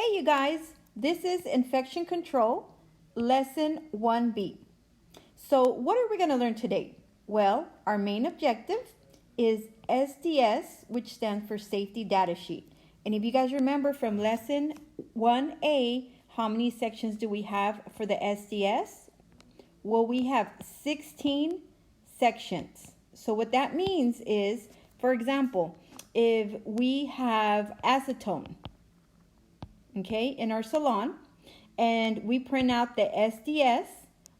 Hey you guys, this is Infection Control, Lesson 1B. So what are we going to learn today? Well, our main objective is SDS, which stands for Safety Data Sheet. And if you guys remember from Lesson 1A, how many sections do we have for the SDS? Well, we have 16 sections. So what that means is, for example, if we have acetone, okay, in our salon, and we print out the SDS,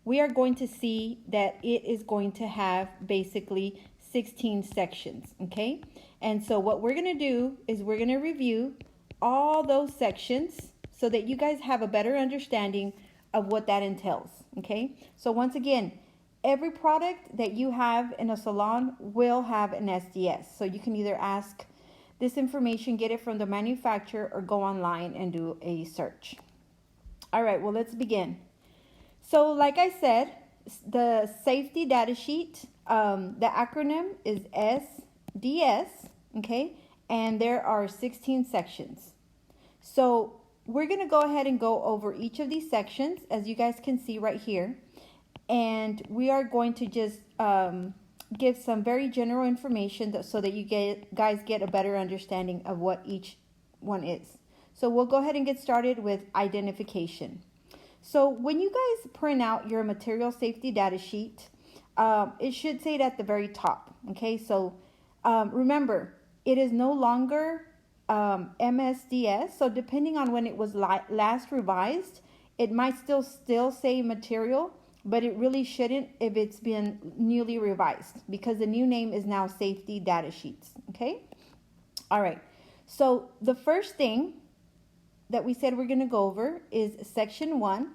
we are going to see that it is going to have basically 16 sections, okay? And so what we're going to do is we're going to review all those sections so that you guys have a better understanding of what that entails, okay? So once again, every product that you have in a salon will have an SDS. So you can either ask this information, get it from the manufacturer, or go online and do a search. All right, well, let's begin. So like I said, the safety data sheet, the acronym is SDS, okay? And there are 16 sections. So we're going to go ahead and go over each of these sections, as you guys can see right here. And we are going to just give some very general information so that you guys get a better understanding of what each one is. So we'll go ahead and get started with identification. So when you guys print out your material safety data sheet, it should say it at the very top. Okay, so remember, it is no longer MSDS. So depending on when it was last revised, it might still say material, but it really shouldn't if it's been newly revised, because the new name is now safety data sheets. Okay, all right. So the first thing that we said we're going to go over is section 1,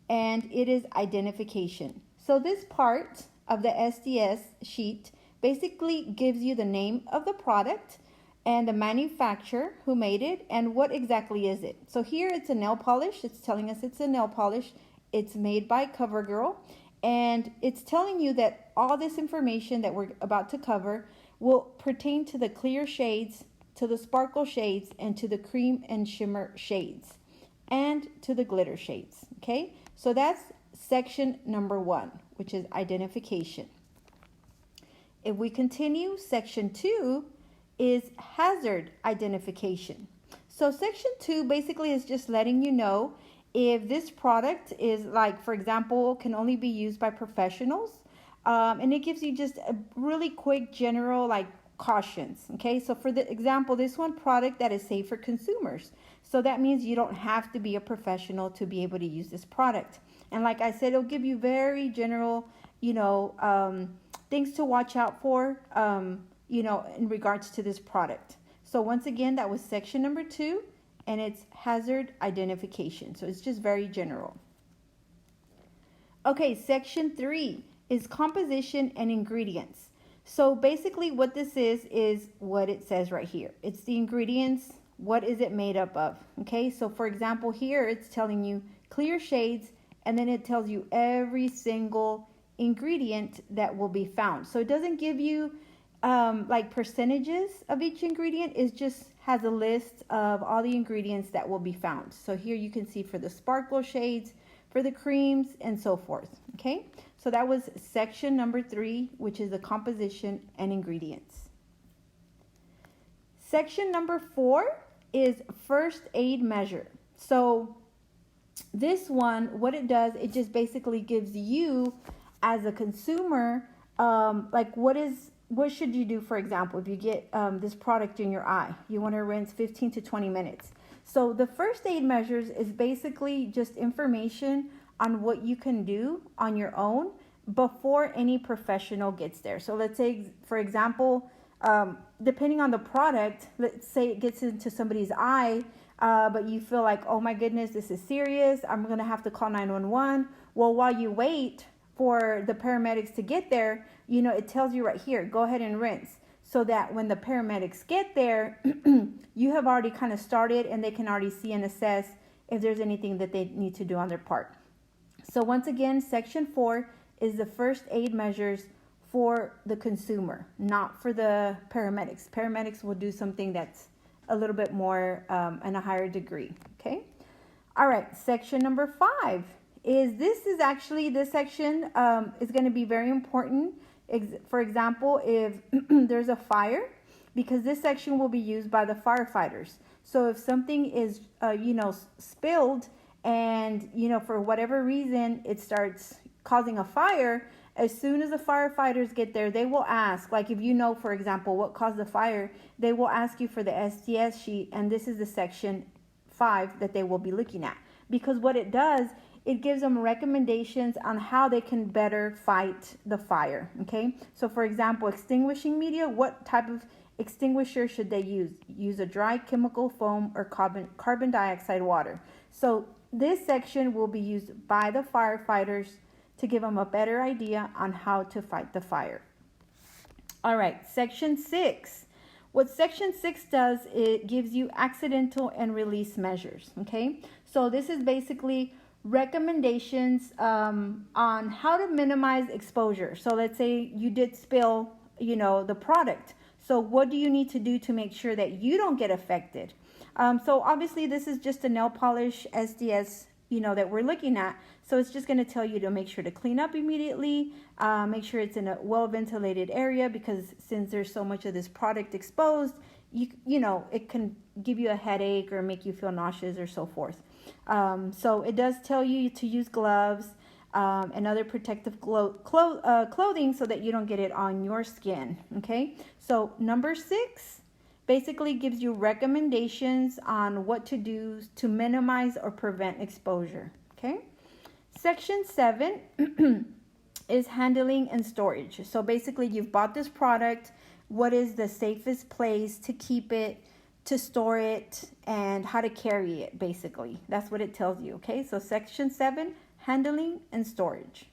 and it is identification. So this part of the SDS sheet basically gives you the name of the product and the manufacturer who made it and what exactly is it. So here it's a nail polish. It's telling us it's a nail polish. It's made by CoverGirl, and it's telling you that all this information that we're about to cover will pertain to the clear shades, to the sparkle shades, and to the cream and shimmer shades, and to the glitter shades. Okay, so that's section number 1, which is identification. If we continue, section 2 is hazard identification. So section 2 basically is just letting you know if this product is, like, for example, can only be used by professionals, and it gives you just a really quick general cautions. Okay, so for the example, this one product that is safe for consumers. So that means you don't have to be a professional to be able to use this product. And like I said, it'll give you very general, things to watch out for, in regards to this product. So once again, that was section number 2. And it's hazard identification. So it's just very general. Okay, section 3 is composition and ingredients. So basically what this is what it says right here. It's the ingredients. What is it made up of? Okay, so for example, here it's telling you clear shades, and then it tells you every single ingredient that will be found. So it doesn't give you percentages of each ingredient. It just has a list of all the ingredients that will be found. So here you can see for the sparkle shades, for the creams, and so forth. Okay, so that was section number 3, which is the composition and ingredients. Section number 4 is first aid measure. So this one, what it does, it just basically gives you as a consumer what should you do, for example, if you get this product in your eye? You want to rinse 15 to 20 minutes. So the first aid measures is basically just information on what you can do on your own before any professional gets there. So let's say, for example, depending on the product, let's say it gets into somebody's eye, but you feel like, oh my goodness, this is serious. I'm going to have to call 911. Well, while you wait for the paramedics to get there, it tells you right here, go ahead and rinse, so that when the paramedics get there, you have already kind of started and they can already see and assess if there's anything that they need to do on their part. So once again, section 4 is the first aid measures for the consumer, not for the paramedics. Paramedics will do something that's a little bit more and a higher degree. Okay, All right, section number 5 this section is going to be very important. For example, if there's a fire, because this section will be used by the firefighters. So if something is, spilled and, for whatever reason, it starts causing a fire, as soon as the firefighters get there, they will ask, like if for example, what caused the fire, they will ask you for the SDS sheet, and this is the section 5 that they will be looking at. Because what it does, it gives them recommendations on how they can better fight the fire, okay? So for example, extinguishing media, what type of extinguisher should they use? Use a dry chemical foam or carbon dioxide water. So this section will be used by the firefighters to give them a better idea on how to fight the fire. All right, section 6. What section 6 does, it gives you accidental and release measures, okay? So this is basically recommendations on how to minimize exposure. So let's say you did spill, the product. So what do you need to do to make sure that you don't get affected? So obviously this is just a nail polish SDS, that we're looking at. So it's just going to tell you to make sure to clean up immediately, make sure it's in a well-ventilated area, because since there's so much of this product exposed, it can give you a headache or make you feel nauseous or so forth. So it does tell you to use gloves and other protective clothing so that you don't get it on your skin, okay? So number 6 basically gives you recommendations on what to do to minimize or prevent exposure, okay? Section 7 is handling and storage. So basically you've bought this product. What is the safest place to keep it, to store it, and how to carry it, basically. That's what it tells you, okay? So section 7, handling and storage.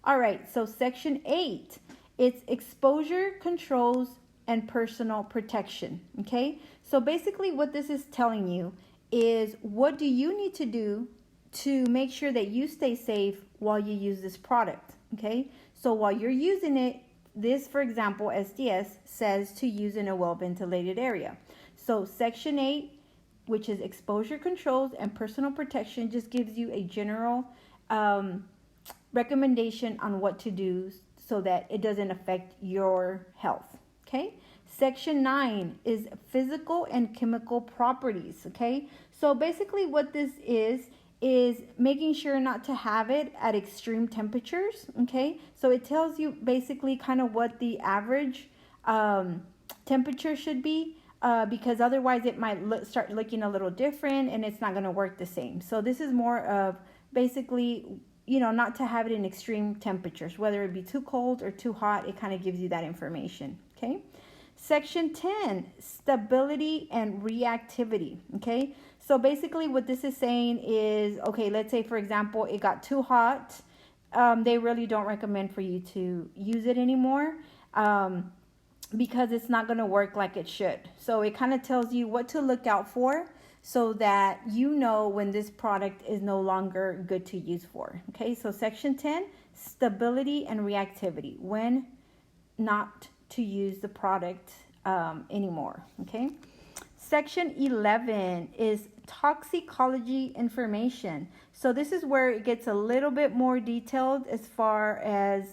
All right, so section 8, it's exposure controls and personal protection, okay? So basically what this is telling you is, what do you need to do to make sure that you stay safe while you use this product, okay? So while you're using it, this, for example, SDS says to use in a well-ventilated area. So section 8, which is exposure controls and personal protection, just gives you a general recommendation on what to do so that it doesn't affect your health, okay? Section 9 is physical and chemical properties, okay? So basically what this is making sure not to have it at extreme temperatures, okay? So it tells you basically kind of what the average temperature should be, because otherwise it might start looking a little different and it's not going to work the same. So this is more of basically, not to have it in extreme temperatures, whether it be too cold or too hot. It kind of gives you that information, okay? Section 10, stability and reactivity, okay? So basically what this is saying is, okay, let's say, for example, it got too hot. They really don't recommend for you to use it anymore because it's not going to work like it should. So it kind of tells you what to look out for so that you know when this product is no longer good to use for, okay? So section 10, stability and reactivity, when not to use the product anymore, okay? Section 11 is toxicology information. So this is where it gets a little bit more detailed as far as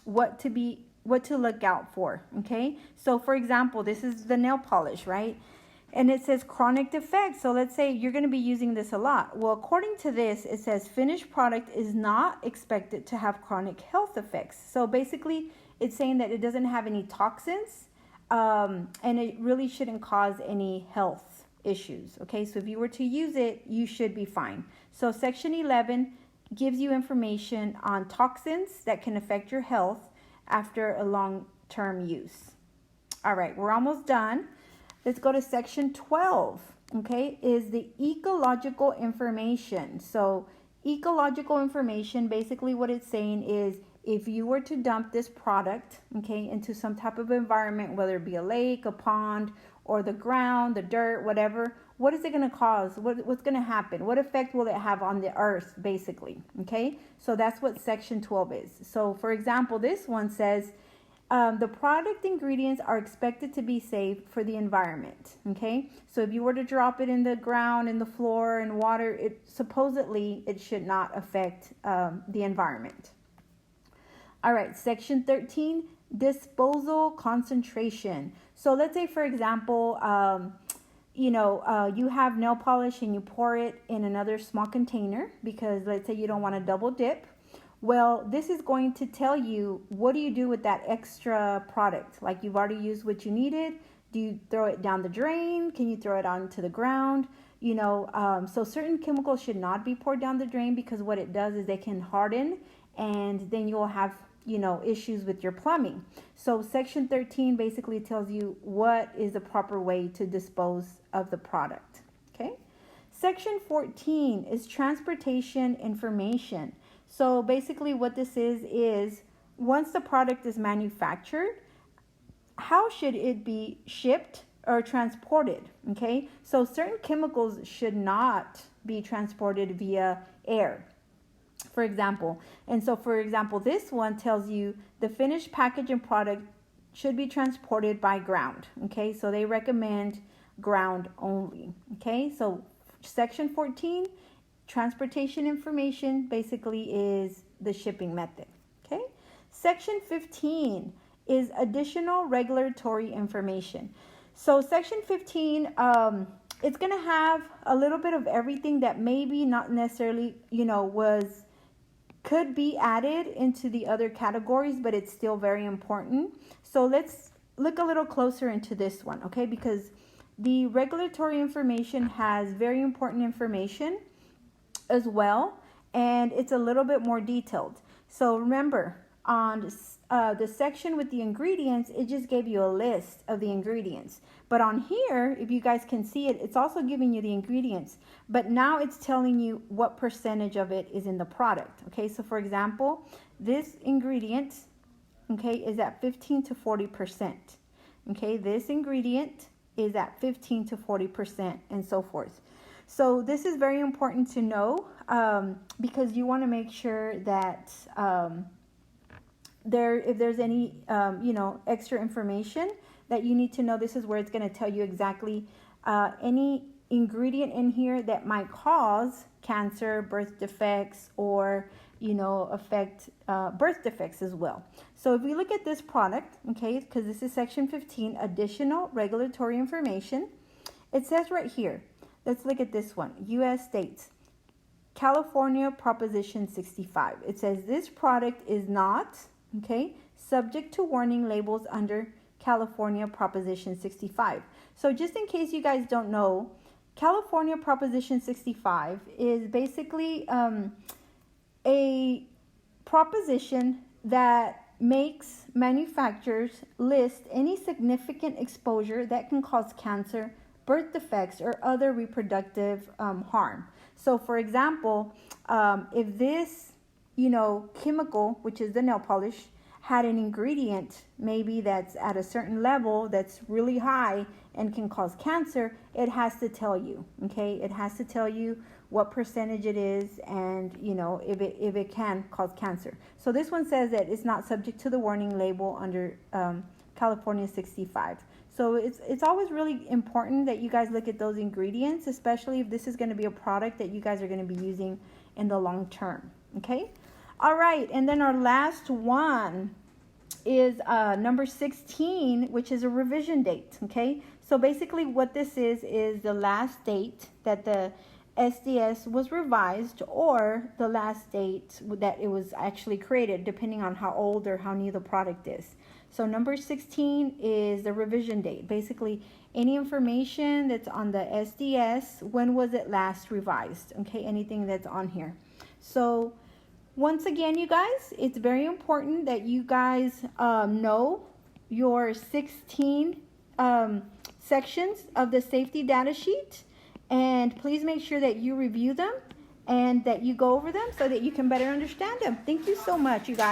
what to look out for, okay? So for example, this is the nail polish, right? And it says chronic defects. So let's say you're going to be using this a lot. Well, according to this, it says finished product is not expected to have chronic health effects. So basically, it's saying that it doesn't have any toxins, and it really shouldn't cause any health issues, okay? So if you were to use it, you should be fine. So section 11 gives you information on toxins that can affect your health after a long-term use. All right, we're almost done. Let's go to section 12, okay, is the ecological information. So ecological information, basically what it's saying is, if you were to dump this product, okay, into some type of environment, whether it be a lake, a pond, or the ground, the dirt, whatever, what is it going to cause? What's going to happen? What effect will it have on the earth, basically, okay? So that's what section 12 is. So, for example, this one says, the product ingredients are expected to be safe for the environment. Okay, so if you were to drop it in the ground, in the floor, in water, supposedly it should not affect the environment. All right, section 13, disposal concentration. So let's say, for example, you have nail polish and you pour it in another small container because let's say you don't want to double dip. Well, this is going to tell you, what do you do with that extra product? Like, you've already used what you needed. Do you throw it down the drain? Can you throw it onto the ground? So certain chemicals should not be poured down the drain because what it does is they can harden and then you'll have, issues with your plumbing. So section 13 basically tells you what is the proper way to dispose of the product. Okay. Section 14 is transportation information. So basically what this is once the product is manufactured, how should it be shipped or transported? Okay, so certain chemicals should not be transported via air, for example. And so, for example, this one tells you the finished package and product should be transported by ground. Okay, so they recommend ground only. Okay, so section 14, transportation information basically is the shipping method. Okay. Section 15 is additional regulatory information. So section 15, it's going to have a little bit of everything that maybe not necessarily, could be added into the other categories, but it's still very important. So let's look a little closer into this one, okay? Because the regulatory information has very important information as well, and it's a little bit more detailed. So remember, on the section with the ingredients, it just gave you a list of the ingredients. But on here, if you guys can see it, it's also giving you the ingredients. But now it's telling you what percentage of it is in the product. Okay, so for example, this ingredient, okay, is at 15 to 40%. Okay, this ingredient is at 15 to 40% and so forth. So this is very important to know because you want to make sure that if there's any extra information that you need to know, this is where it's going to tell you exactly any ingredient in here that might cause cancer, birth defects, or affect birth defects as well. So if we look at this product, okay, because this is section 15, additional regulatory information, it says right here. Let's look at this one. U.S. states, California Proposition 65. It says this product is not, okay, subject to warning labels under California Proposition 65. So just in case you guys don't know, California Proposition 65 is basically a proposition that makes manufacturers list any significant exposure that can cause cancer, birth defects, or other reproductive harm. So for example, if this, chemical, which is the nail polish, had an ingredient maybe that's at a certain level that's really high and can cause cancer, it has to tell you, okay? It has to tell you what percentage it is and, if it can cause cancer. So this one says that it's not subject to the warning label under California 65. So it's always really important that you guys look at those ingredients, especially if this is going to be a product that you guys are going to be using in the long term. Okay. All right. And then our last one is number 16, which is a revision date. Okay. So basically what this is the last date that the SDS was revised or the last date that it was actually created, depending on how old or how new the product is. So number 16 is the revision date. Basically, any information that's on the SDS, when was it last revised? Okay, anything that's on here. So once again, you guys, it's very important that you guys know your 16 sections of the safety data sheet. And please make sure that you review them and that you go over them so that you can better understand them. Thank you so much, you guys.